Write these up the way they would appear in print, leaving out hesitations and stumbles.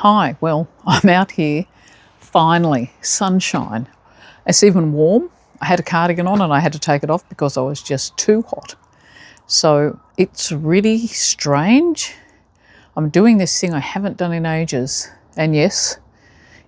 Hi, well, I'm out here, finally, sunshine. It's even warm. I had a cardigan on and I had to take it off because I was just too hot. So it's really strange. I'm doing this thing I haven't done in ages. And yes,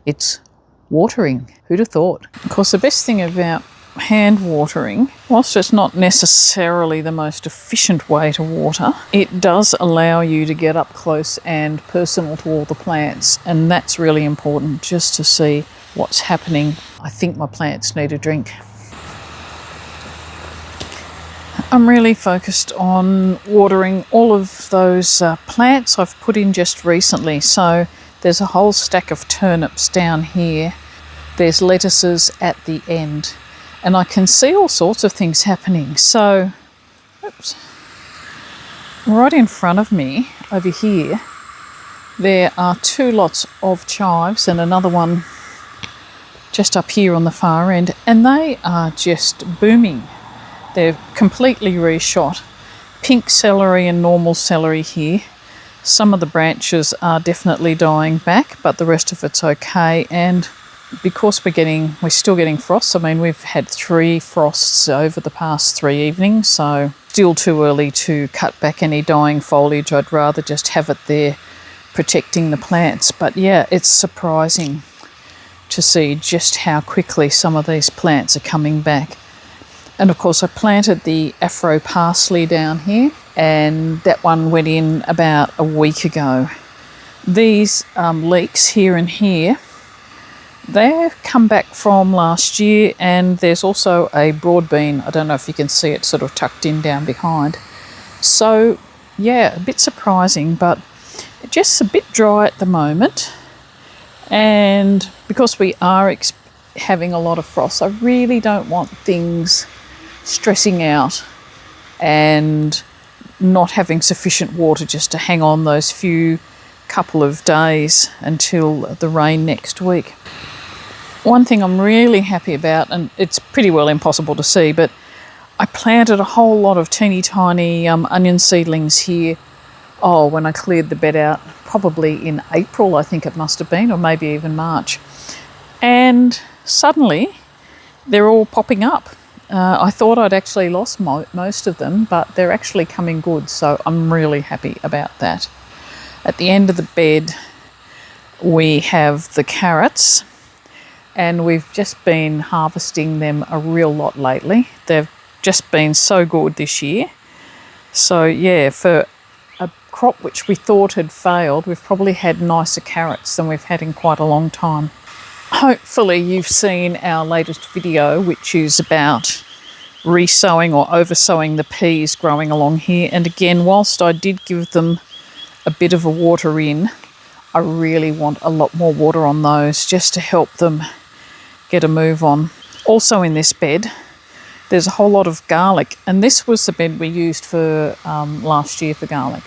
it's watering. Who'd have thought? Of course, the best thing about hand watering, whilst it's not necessarily the most efficient way to water, it does allow you to get up close and personal to all the plants, and that's really important, just to see what's happening. I think my plants need a drink. I'm really focused on watering all of those plants I've put in just recently. So there's a whole stack of turnips down here. There's lettuces at the end. And I can see all sorts of things happening. So, oops, right in front of me over here, there are 2 lots of chives and another one just up here on the far end, and they are just booming. They're completely reshot. Pink celery and normal celery here. Some of the branches are definitely dying back, but the rest of it's okay. And because we're still getting frosts, I mean, we've had 3 frosts over the past 3 evenings, so still too early to cut back any dying foliage. I'd rather just have it there protecting the plants. But yeah, it's surprising to see just how quickly some of these plants are coming back. And of course, I planted the Afro parsley down here, and that one went in about a week ago. These leeks here and here, they've come back from last year, and there's also a broad bean. I don't know if you can see it sort of tucked in down behind. So yeah, a bit surprising, but just a bit dry at the moment. And because we are having a lot of frost, I really don't want things stressing out and not having sufficient water just to hang on those couple of days until the rain next week. One thing I'm really happy about, and it's pretty well impossible to see, but I planted a whole lot of teeny tiny onion seedlings here. Oh, when I cleared the bed out, probably in April, I think it must have been, or maybe even March. And suddenly they're all popping up. I thought I'd actually lost most of them, but they're actually coming good. So I'm really happy about that. At the end of the bed, we have the carrots. And we've just been harvesting them a real lot lately. They've just been so good this year. So yeah, for a crop which we thought had failed, we've probably had nicer carrots than we've had in quite a long time. Hopefully you've seen our latest video, which is about resowing or oversowing the peas growing along here. And again, whilst I did give them a bit of a water in, I really want a lot more water on those just to help them get a move on. Also in this bed, there's a whole lot of garlic, and this was the bed we used for last year for garlic,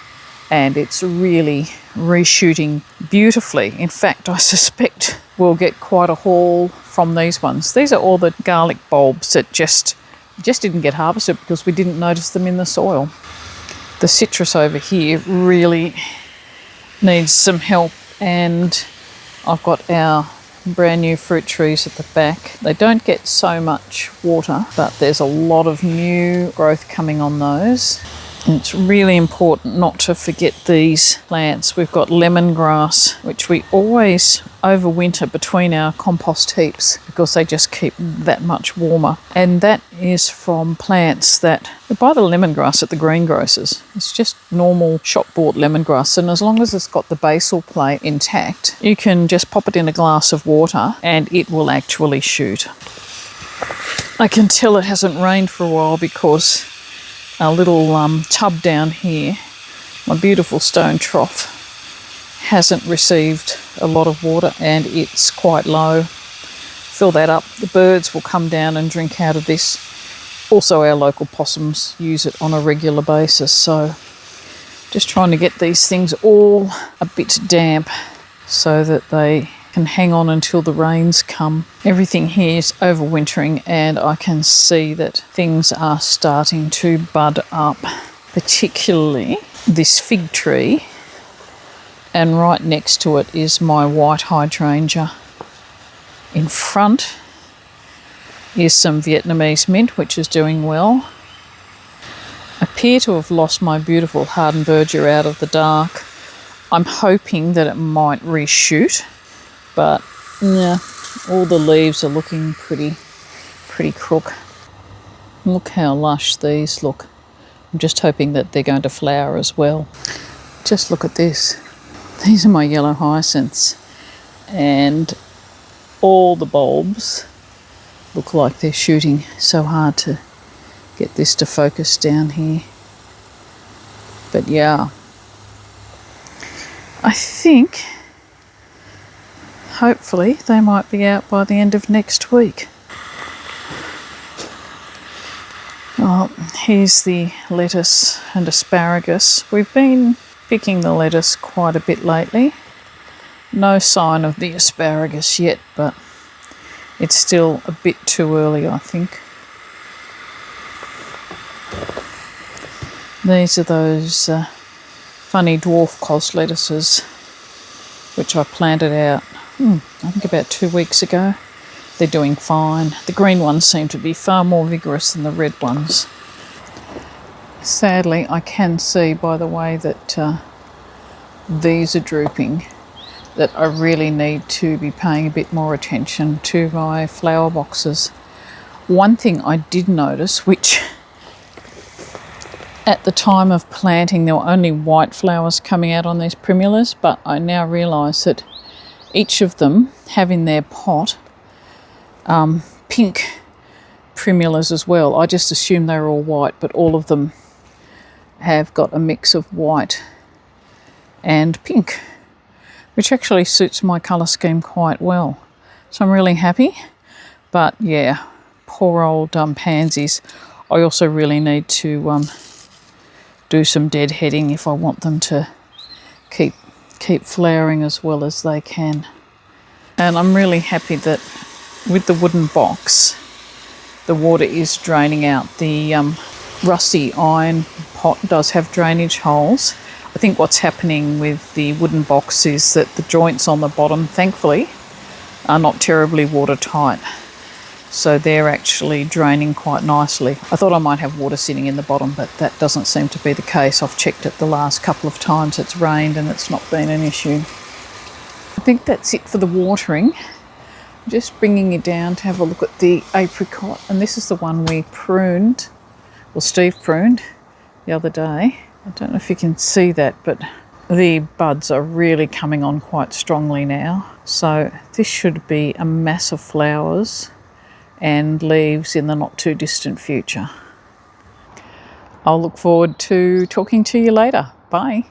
and it's really reshooting beautifully. In fact, I suspect we'll get quite a haul from these ones. These are all the garlic bulbs that just didn't get harvested because we didn't notice them in the soil. The citrus over here really needs some help, and I've got our brand new fruit trees at the back. They don't get so much water, but there's a lot of new growth coming on those. And it's really important not to forget these plants. We've got lemongrass, which we always overwinter between our compost heaps because they just keep that much warmer. And that is from plants that we buy the lemongrass at the greengrocers. It's just normal shop-bought lemongrass, and as long as it's got the basal plate intact, you can just pop it in a glass of water and it will actually shoot. I can tell it hasn't rained for a while because our little tub down here, my beautiful stone trough, hasn't received a lot of water and it's quite low. Fill that up. The birds will come down and drink out of this. Also, our local possums use it on a regular basis. So just trying to get these things all a bit damp so that they can hang on until the rains come. Everything here is overwintering, and I can see that things are starting to bud up, particularly this fig tree And right next to it is my white hydrangea. In front is some Vietnamese mint, which is doing well. I appear to have lost my beautiful Hardenbergia out of the dark. I'm hoping that it might reshoot, but yeah, all the leaves are looking pretty crook. Look how lush these look. I'm just hoping that they're going to flower as well. Just look at this. These are my yellow hyacinths, and all the bulbs look like they're shooting. So hard to get this to focus down here. But yeah, I think hopefully they might be out by the end of next week. Well, here's the lettuce and asparagus. We've been picking the lettuce quite a bit lately. No sign of the asparagus yet, but it's still a bit too early, I think. These are those funny dwarf cos lettuces, which I planted out, I think about 2 weeks ago. They're doing fine. The green ones seem to be far more vigorous than the red ones. Sadly, I can see by the way that these are drooping that I really need to be paying a bit more attention to my flower boxes. One thing I did notice, which at the time of planting there were only white flowers coming out on these primulas, but I now realise that each of them have in their pot pink primulas as well. I just assumed they were all white, but all of them have got a mix of white and pink, which actually suits my colour scheme quite well. So I'm really happy. But yeah, poor old pansies. I also really need to do some deadheading if I want them to keep flowering as well as they can. And I'm really happy that with the wooden box, the water is draining out. The rusty iron pot does have drainage holes. I think what's happening with the wooden box is that the joints on the bottom, thankfully, are not terribly watertight. So they're actually draining quite nicely. I thought I might have water sitting in the bottom, but that doesn't seem to be the case. I've checked it the last couple of times it's rained and it's not been an issue. I think that's it for the watering. Just bringing you down to have a look at the apricot, and this is the one we pruned, well, Steve pruned the other day. I don't know if you can see that, but the buds are really coming on quite strongly now. So this should be a mass of flowers and leaves in the not too distant future. I'll look forward to talking to you later. Bye.